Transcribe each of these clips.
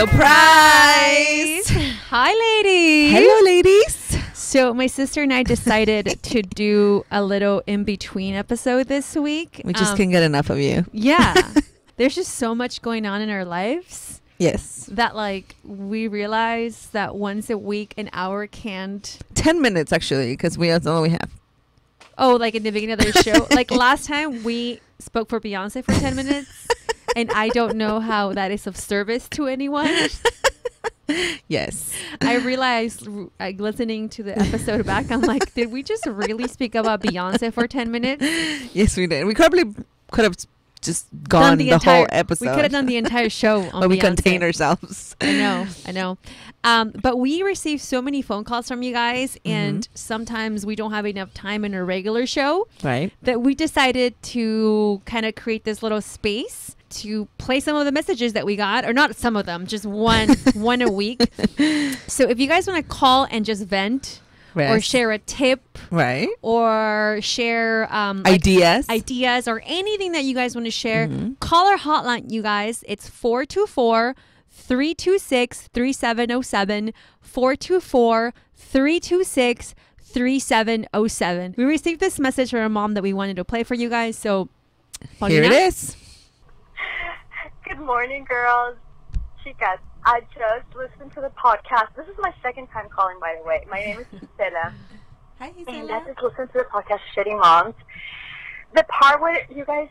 Surprise! Hi, ladies. Hello, ladies. So my sister and I decided to do a little in-between episode this week. We just can't get enough of you. Yeah. There's just so much going on in our lives. Yes. That like we realize that once a week, an hour can't. 10 minutes, actually, because that's all we have. Oh, like in the beginning of the show? Like last time we spoke for Beyonce for 10 minutes. And I don't know how that is of service to anyone. Yes. I realized, like, listening to the episode back, I'm like, did we just really speak about Beyonce for 10 minutes? Yes, we did. We probably could have just gone the whole episode. We could have done the entire show on but we Beyonce. contain ourselves. I know. But we receive so many phone calls from you guys, and sometimes we don't have enough time in a regular show. Right. That we decided to kind of create this little space to play some of the messages that we got, or not some of them, just one a week. So if you guys want to call and just vent, or share a tip, right, or share ideas or anything that you guys want to share, call our hotline, you guys. It's 424-326-3707, 424-326-3707. We received this message from our mom that we wanted to play for you guys, so Paulina? Here it is. Good morning, girls. Chicas, I just listened to the podcast. This is my second time calling, by the way. My name is Gisela. Hi, Gisela. And I just listened to the podcast, Shitty Moms. The part where you guys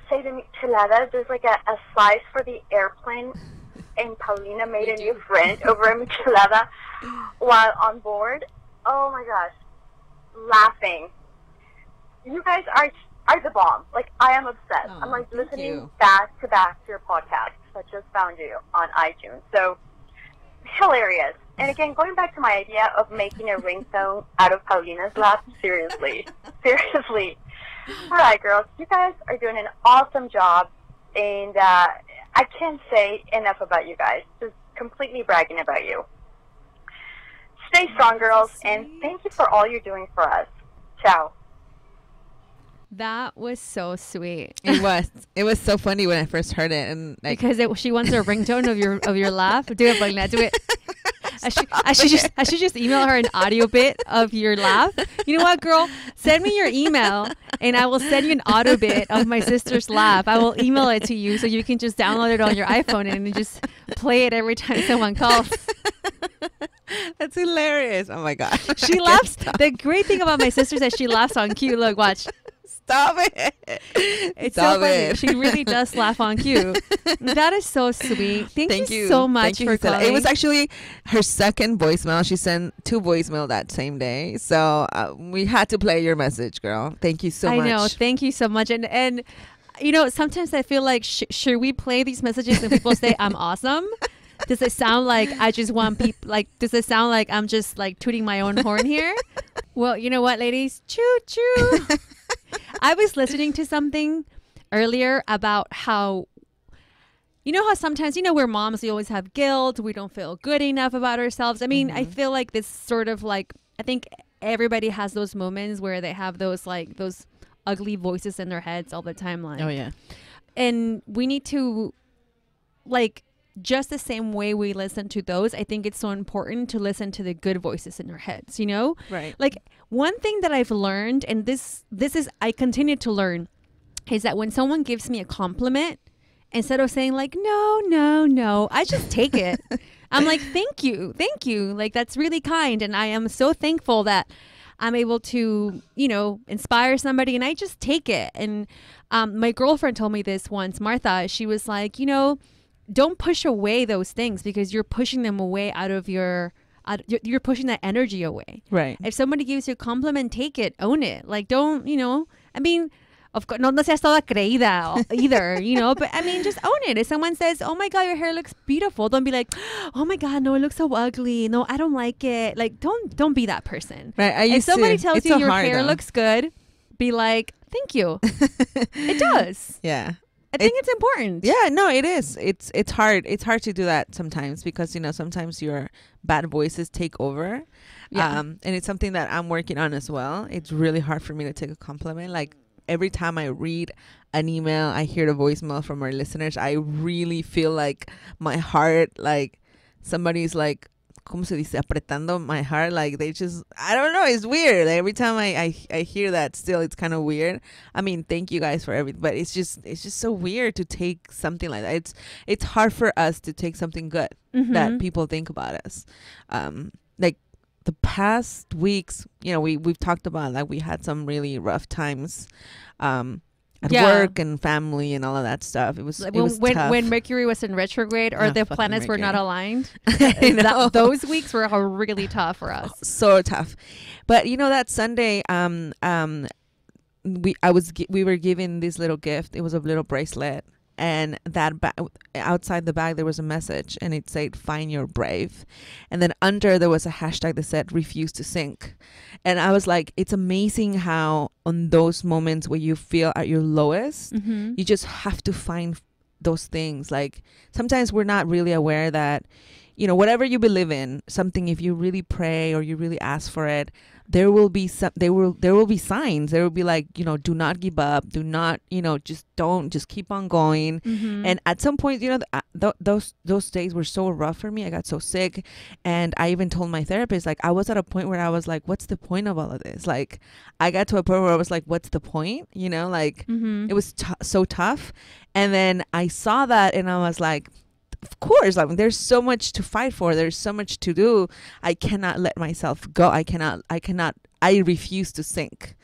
say to micheladas, there's like a size for the airplane, and Paulina made a new friend over a michelada while on board. Oh, my gosh. Laughing. You guys are the bomb. Like, I am obsessed. I'm like listening back to back to your podcast. I just found you on iTunes. So hilarious. And again, going back to my idea of making a ringtone out of Paulina's laugh, seriously. All right, girls, you guys are doing an awesome job, and I can't say enough about you guys. Just completely bragging about you. Stay strong, girls, and thank you for all you're doing for us. Ciao. That was so sweet. It was so funny when I first heard it, and like, because she wants a ringtone of your laugh. Do it, Paulina. Do it. I should just email her an audio bit of your laugh. You know what, girl? Send me your email, and I will send you an audio bit of my sister's laugh. I will email it to you so you can just download it on your iPhone and just play it every time someone calls. That's hilarious. Oh my god. She laughs. The great thing about my sister is that she laughs on cue. Look, watch. Stop it. It's so funny. She really does laugh on cue. That is so sweet. Thank you so much for calling. It was actually her second voicemail. She sent 2 voicemail that same day. So we had to play your message, girl. Thank you so much. I know. Thank you so much. And you know, sometimes I feel like, should we play these messages and people say I'm awesome? Does it sound like I just want people, like, does it sound like I'm just like tooting my own horn here? Well, you know what, ladies? Choo choo. I was listening to something earlier about how, you know how sometimes, you know, we're moms, we always have guilt. We don't feel good enough about ourselves. I mean, I feel like this sort of like, I think everybody has those moments where they have those like those ugly voices in their heads all the time. Like, oh yeah. And we need to, like, just the same way we listen to those, I think it's so important to listen to the good voices in our heads, you know? Right. Like, one thing that I've learned, and this is, I continue to learn, is that when someone gives me a compliment, instead of saying like, no, I just take it. I'm like, thank you. Like, that's really kind. And I am so thankful that I'm able to, you know, inspire somebody, and I just take it. And my girlfriend told me this once, Martha. She was like, you know, don't push away those things because you're pushing them away you're pushing that energy away. Right. If somebody gives you a compliment, take it, own it. Like, don't, you know, I mean, of course, no seas toda creída either, you know, but I mean, just own it. If someone says, oh my God, your hair looks beautiful, don't be like, oh my God, no, it looks so ugly. No, I don't like it. Like, don't be that person. Right. If somebody tells you your hair looks good, be like, thank you. It does. Yeah. I think it's important. Yeah, no, it is. It's hard. It's hard to do that sometimes because, you know, sometimes your bad voices take over. Yeah. And it's something that I'm working on as well. It's really hard for me to take a compliment. Like, every time I read an email, I hear the voicemail from our listeners, I really feel like my heart, like somebody's like, ¿cómo se dice? Apretando my heart. Like they just, I don't know. It's weird. Like, every time I hear that, still, it's kind of weird. I mean, thank you guys for everything, but it's just so weird to take something like that. It's hard for us to take something good that people think about us. Like the past weeks, you know, we've talked about, like, we had some really rough times. At work and family and all of that stuff. It was tough. When Mercury was in retrograde, or the planets were not aligned. Those weeks were really tough for us. So tough. But you know, that Sunday, we were given this little gift. It was a little bracelet, and that outside the bag there was a message, and it said, "Find your brave," and then under there was a hashtag that said, "Refuse to sink." And I was like, it's amazing how on those moments where you feel at your lowest, you just have to find those things. Like sometimes we're not really aware that, you know, whatever you believe in, something, if you really pray or you really ask for it, there will be signs. There will be like, you know, do not give up. Do not, you know, just keep on going. And at some point, you know, those days were so rough for me. I got so sick, and I even told my therapist, like, I was at a point where I was like, what's the point of all of this? Like, I got to a point where I was like, what's the point? You know, like it was so tough. And then I saw that, and I was like, of course, I mean, there's so much to fight for. There's so much to do. I cannot let myself go. I refuse to sink.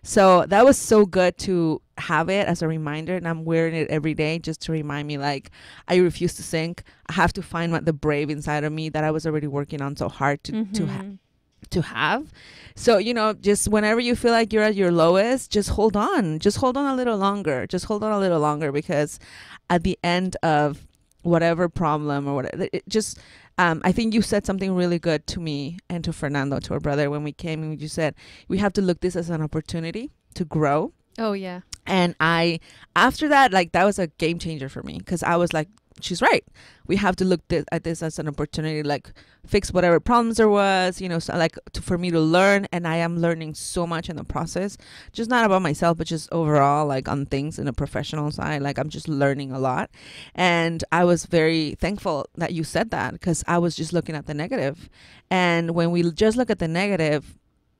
So that was so good to have it as a reminder. And I'm wearing it every day just to remind me, like, I refuse to sink. I have to find the brave inside of me that I was already working on so hard to have. So, you know, just whenever you feel like you're at your lowest, just hold on. Just hold on a little longer. Because at the end of whatever problem or whatever, it just I think you said something really good to me and to Fernando, to our brother, when we came, and you said we have to look this as an opportunity to grow. Oh yeah. And after that, like, that was a game changer for me, because I was like, she's right. We have to look at this as an opportunity, like, fix whatever problems there was, you know, so, like, for me to learn. And I am learning so much in the process, just not about myself, but just overall, like, on things in a professional side. Like, I'm just learning a lot. And I was very thankful that you said that, because I was just looking at the negative. And when we just look at the negative,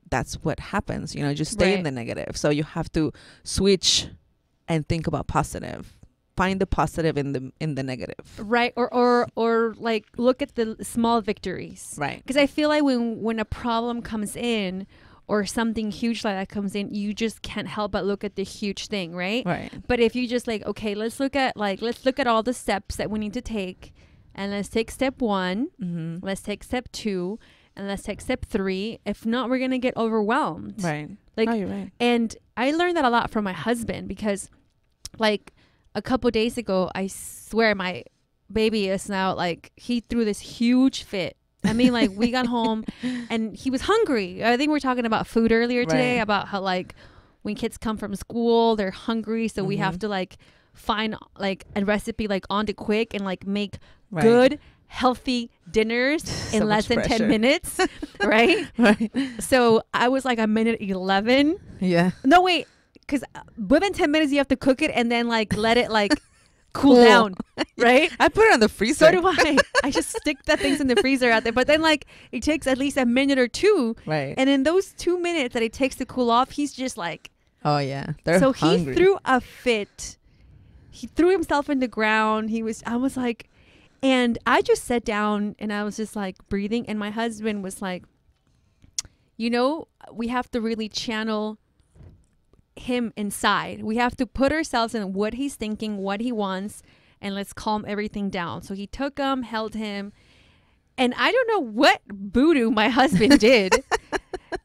that's what happens, you know, just stay in the negative. So you have to switch and think about positive. Find the positive in the negative, right? Or like, look at the small victories, right? Because I feel like when a problem comes in, or something huge like that comes in, you just can't help but look at the huge thing, right? But if you just like, okay, let's look at all the steps that we need to take, and let's take step 1, let's take step 2, and let's take step 3. If not, we're gonna get overwhelmed, right? Like, no, you're right. And I learned that a lot from my husband, because, like, a couple days ago, I swear my baby is now, like, he threw this huge fit. I mean, like, we got home and he was hungry. I think we were talking about food earlier today, about how, like, when kids come from school, they're hungry. So we have to, like, find, like, a recipe, like, on the quick, and, like, make good, healthy dinners in less than 10 minutes. Right? So I was like a minute 11. Yeah. No, wait. Because within 10 minutes, you have to cook it and then, like, let it, like, cool down, right? I put it on the freezer. So do I. I just stick that things in the freezer out there. But then, like, it takes at least a minute or two. Right. And in those 2 minutes that it takes to cool off, he's just like... Oh, yeah. They're hungry. He threw a fit. He threw himself in the ground. I was like... And I just sat down and I was just, like, breathing. And my husband was like, you know, we have to really channel him inside. We have to put ourselves in what he's thinking, what he wants, and let's calm everything down. So he took him, held him, and I don't know what voodoo my husband did.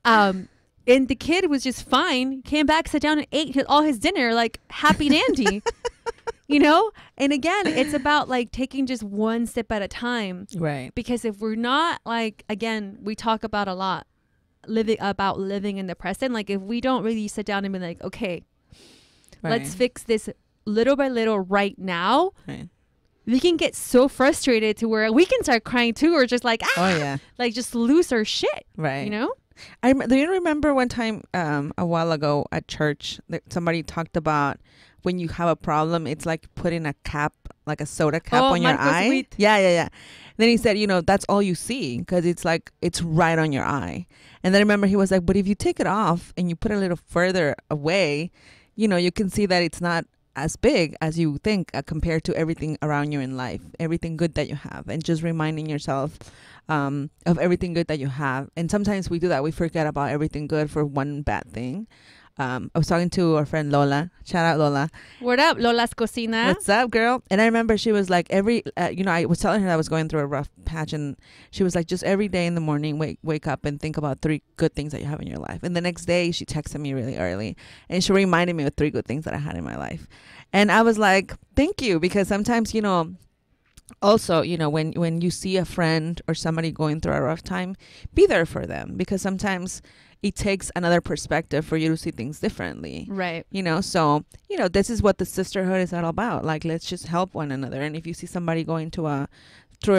And the kid was just fine. Came back, sat down, and ate all his dinner, like, happy dandy. You know? And again, it's about, like, taking just one step at a time. Right. Because if we're not, like, again, we talk about a lot, living in the present. Like, if we don't really sit down and be like, okay, let's fix this little by little right now, we can get so frustrated to where we can start crying too, or just like, like, just lose our shit, you know? Do you remember one time a while ago at church that somebody talked about when you have a problem, it's like putting a cap, like a soda cap on your Marcos eye. Witt. Yeah. Then he said, that's all you see because it's like it's right on your eye. And then I remember he was like, but if you take it off and you put it a little further away, you can see that it's not as big as you think compared to everything around you in life, everything good that you have, and just reminding yourself of everything good that you have. And sometimes we do that. We forget about everything good for one bad thing. I was talking to our friend Lola. Shout out Lola. What up, Lola's Cocina? What's up, girl? And I remember she was like, I was telling her I was going through a rough patch, and she was like, just every day in the morning, wake up and think about 3 good things that you have in your life. And the next day, she texted me really early, and she reminded me of 3 good things that I had in my life. And I was like, thank you, because sometimes, also, when you see a friend or somebody going through a rough time, be there for them, because sometimes it takes another perspective for you to see things differently. Right. So, this is what the sisterhood is all about. Like, let's just help one another. And if you see somebody going through a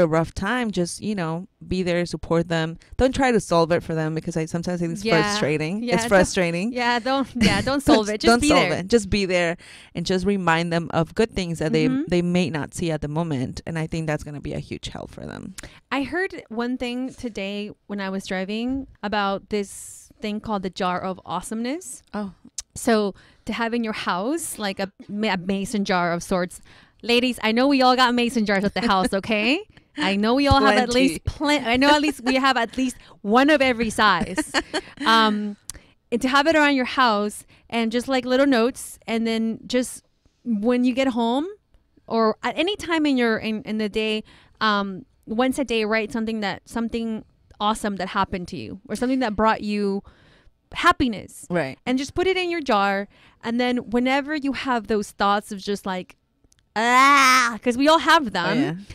rough time, just, be there, support them. Don't try to solve it for them, because sometimes it's frustrating. Yeah, it's frustrating. Don't solve it. Just don't be solve there. it. Just be there and just remind them of good things that they may not see at the moment. And I think that's going to be a huge help for them. I heard one thing today when I was driving about this thing called the jar of awesomeness. Oh. So to have in your house, like a mason jar of sorts. Ladies, I know we all got mason jars at the house, okay? I know we all have at least I know at least we have at least one of every size. And to have it around your house and just like little notes, and then just when you get home or at any time in the day, once a day, write something awesome that happened to you or something that brought you happiness. Right. And just put it in your jar. And then whenever you have those thoughts of just like, because we all have them,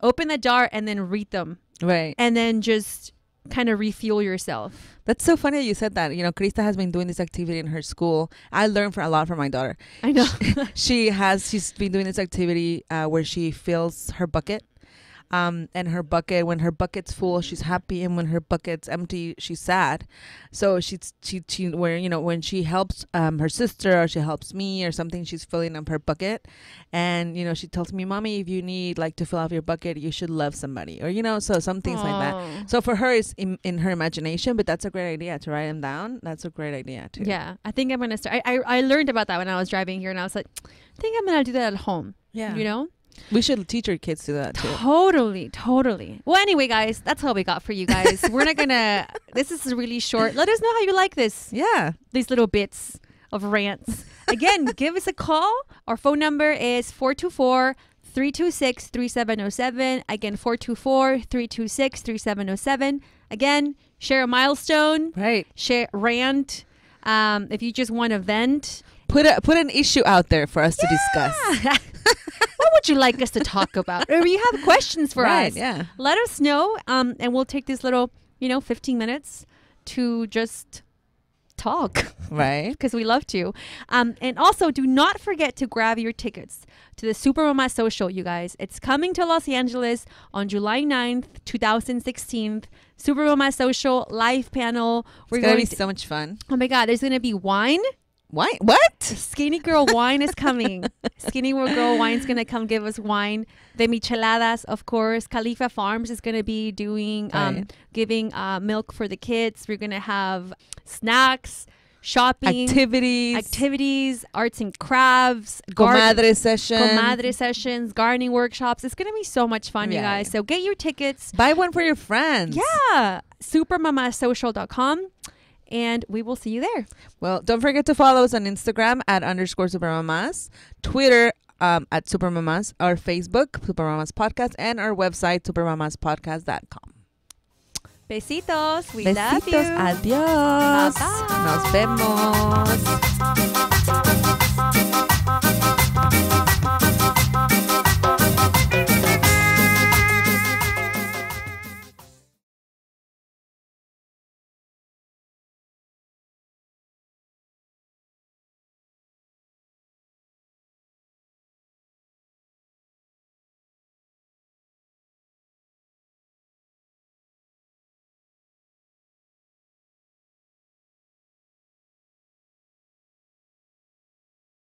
open the jar and then read them. Right. And then just kind of refuel yourself. That's so funny that you said that. Krista has been doing this activity in her school. I learned a lot from my daughter. I know. She's been doing this activity where she fills her bucket. And her bucket, when her bucket's full, she's happy, and when her bucket's empty, she's sad. So when she helps her sister, or she helps me or something, she's filling up her bucket, and she tells me, "Mommy, if you need like to fill up your bucket, you should love somebody," or so some things like that. So for her, it's in her imagination, but that's a great idea to write them down. That's a great idea too. Yeah, I think I'm gonna start. I learned about that when I was driving here, and I was like, I think I'm gonna do that at home. Yeah. We should teach our kids to do that too. Totally. Well, anyway, guys, that's all we got for you guys. We're not gonna. This is really short. Let us know how you like this. Yeah. These little bits of rants. Again, give us a call. Our phone number is 424-326-3707. Again, 424-326-3707. Again, share a milestone. Right. Share rant. If you just want to vent. Put an issue out there for us to discuss. What would you like us to talk about? Or you have questions for us? Yeah. Let us know. And we'll take this little, 15 minutes to just talk. Right. Because we love to. And also, do not forget to grab your tickets to the Super Mama Social, you guys. It's coming to Los Angeles on July 9th, 2016. Super Mama Social live panel. It's going to be so much fun. Oh my God. There's going to be wine. Wine? What? Skinny Girl Wine is coming. Skinny Girl Wine's going to come give us wine. The Micheladas, of course. Khalifa Farms is going to be doing, giving milk for the kids. We're going to have snacks, shopping. Activities, arts and crafts. Comadre sessions. Gardening workshops. It's going to be so much fun, you guys. So get your tickets. Buy one for your friends. Yeah. supermamasocial.com. And we will see you there. Well, don't forget to follow us on Instagram @_supermamas, Twitter at supermamas, our Facebook, Super Mamás Podcast, and our website, supermamaspodcast.com. Besitos. We love you. Adiós. Bye-bye. Nos vemos.